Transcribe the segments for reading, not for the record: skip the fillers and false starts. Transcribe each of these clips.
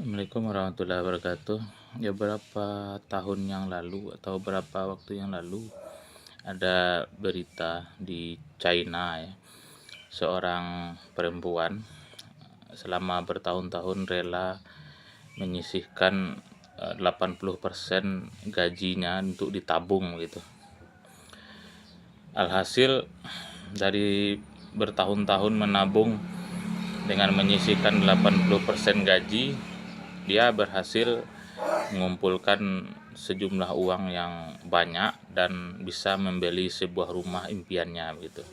Assalamualaikum warahmatullahi wabarakatuh. Ya, beberapa tahun yang lalu atau beberapa waktu yang lalu ada berita di China ya. Seorang perempuan selama bertahun-tahun rela menyisihkan 80% gajinya untuk ditabung gitu. Alhasil dari bertahun-tahun menabung dengan menyisihkan 80% gaji, dia berhasil mengumpulkan sejumlah uang yang banyak dan bisa membeli sebuah rumah impiannya gitu.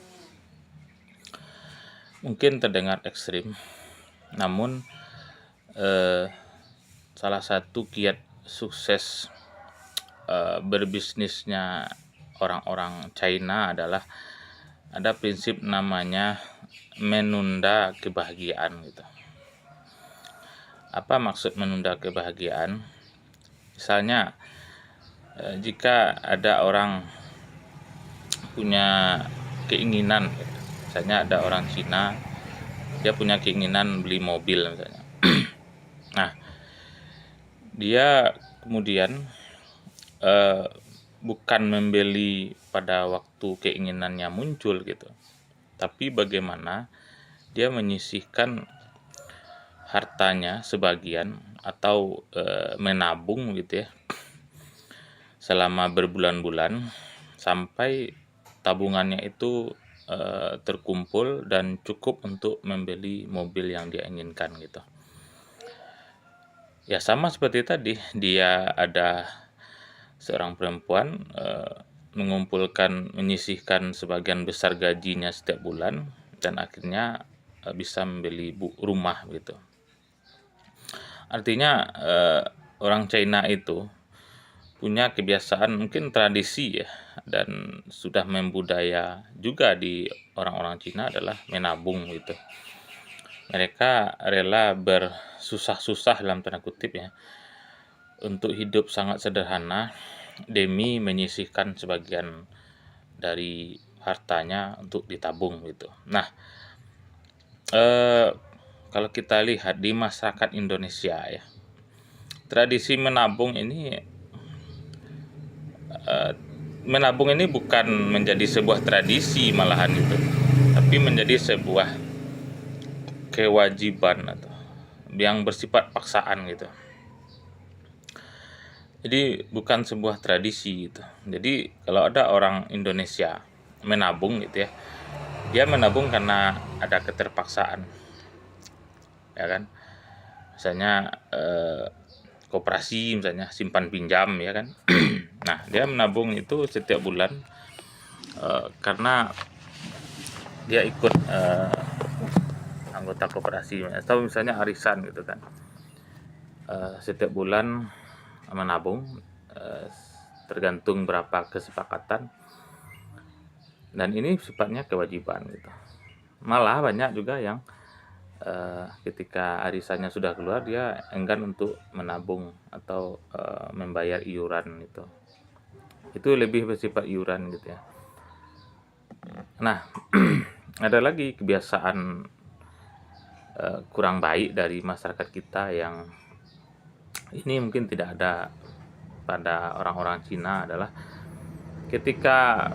Mungkin terdengar ekstrim, namun salah satu kiat sukses berbisnisnya orang-orang China adalah ada prinsip namanya menunda kebahagiaan gitu. Apa maksud menunda kebahagiaan? Misalnya jika ada orang punya keinginan, misalnya ada orang Cina, dia punya keinginan beli mobil misalnya. Nah, dia kemudian bukan membeli pada waktu keinginannya muncul gitu, tapi bagaimana dia menyisihkan hartanya sebagian atau menabung gitu ya selama berbulan-bulan sampai tabungannya itu terkumpul dan cukup untuk membeli mobil yang dia inginkan gitu. Ya sama seperti tadi, dia ada seorang perempuan menyisihkan sebagian besar gajinya setiap bulan dan akhirnya bisa membeli rumah gitu. Artinya orang China itu punya kebiasaan, mungkin tradisi ya, dan sudah membudaya juga di orang-orang Cina adalah menabung gitu. Mereka rela bersusah-susah dalam tanda kutip ya untuk hidup sangat sederhana demi menyisihkan sebagian dari hartanya untuk ditabung gitu. Nah, kalau kita lihat di masyarakat Indonesia ya, tradisi menabung ini bukan menjadi sebuah tradisi malahan gitu, tapi menjadi sebuah kewajiban atau yang bersifat paksaan gitu. Jadi bukan sebuah tradisi gitu. Jadi kalau ada orang Indonesia menabung gitu ya, dia menabung karena ada keterpaksaan, ya kan? Misalnya koperasi, misalnya simpan pinjam, ya kan? Nah, dia menabung itu setiap bulan karena dia ikut anggota koperasi atau misalnya arisan gitu kan. Setiap bulan menabung tergantung berapa kesepakatan, dan ini sifatnya kewajiban gitu. Malah banyak juga yang ketika arisannya sudah keluar dia enggan untuk menabung atau membayar iuran itu lebih bersifat iuran gitu ya. Nah, ada lagi kebiasaan kurang baik dari masyarakat kita yang ini mungkin tidak ada pada orang-orang Cina, adalah ketika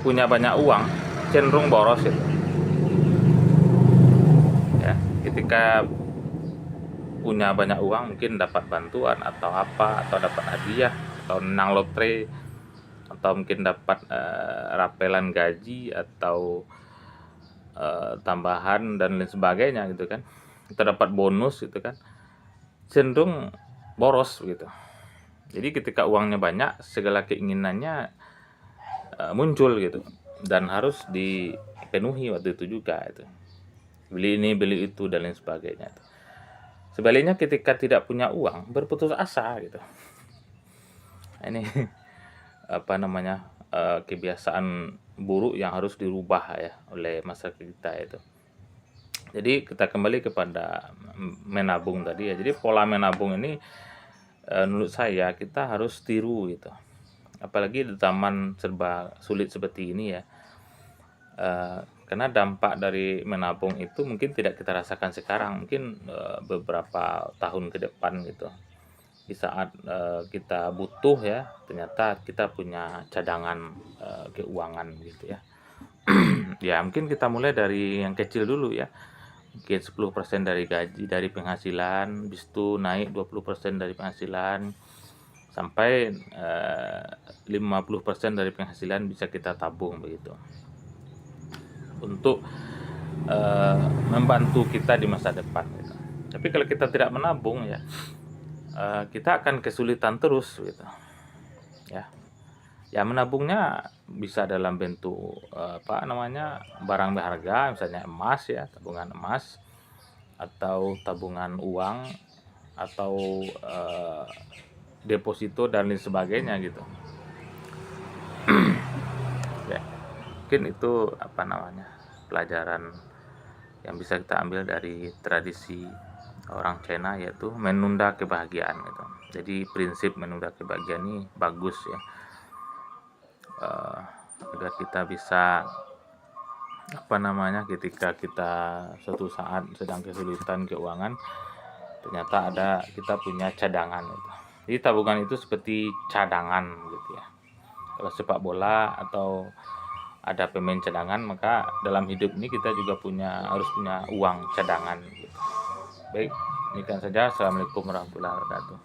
punya banyak uang cenderung boros itu. Ya, ketika punya banyak uang mungkin dapat bantuan atau apa, atau dapat hadiah atau menang lotre, atau mungkin dapat rapelan gaji atau tambahan dan lain sebagainya gitu kan, kita dapat bonus gitu kan, cenderung boros gitu. Jadi ketika uangnya banyak, segala keinginannya muncul gitu dan harus dipenuhi waktu itu juga itu. Beli ini, beli itu dan lain sebagainya. Sebaliknya ketika tidak punya uang, berputus asa gitu. Ini apa namanya, kebiasaan buruk yang harus dirubah ya oleh masyarakat kita itu. Jadi kita kembali kepada menabung tadi ya. Jadi pola menabung ini menurut saya kita harus tiru gitu. Apalagi di zaman serba sulit seperti ini ya. Karena dampak dari menabung itu mungkin tidak kita rasakan sekarang, mungkin, beberapa tahun ke depan gitu. Di saat, kita butuh ya, ternyata kita punya cadangan, keuangan gitu ya. Ya mungkin kita mulai dari yang kecil dulu ya, mungkin 10% dari gaji, dari penghasilan, habis itu naik 20% dari penghasilan, sampai, 50% dari penghasilan bisa kita tabung begitu. Untuk, membantu kita di masa depan gitu. Tapi kalau kita tidak menabung ya, kita akan kesulitan terus gitu ya. Ya menabungnya bisa dalam bentuk, apa namanya, barang berharga misalnya emas ya, tabungan emas, atau tabungan uang, atau, deposito dan lain sebagainya gitu. Ya, mungkin itu apa namanya, pelajaran yang bisa kita ambil dari tradisi orang China, yaitu menunda kebahagiaan gitu. Jadi prinsip menunda kebahagiaan ini bagus ya, agar kita bisa apa namanya, ketika kita suatu saat sedang kesulitan keuangan, ternyata kita punya cadangan gitu. Jadi tabungan itu seperti cadangan gitu ya. Kalau sepak bola atau ada pemain cadangan, maka dalam hidup ini kita juga harus punya uang cadangan gitu. Baik, demikian saja. Assalamualaikum warahmatullahi wabarakatuh.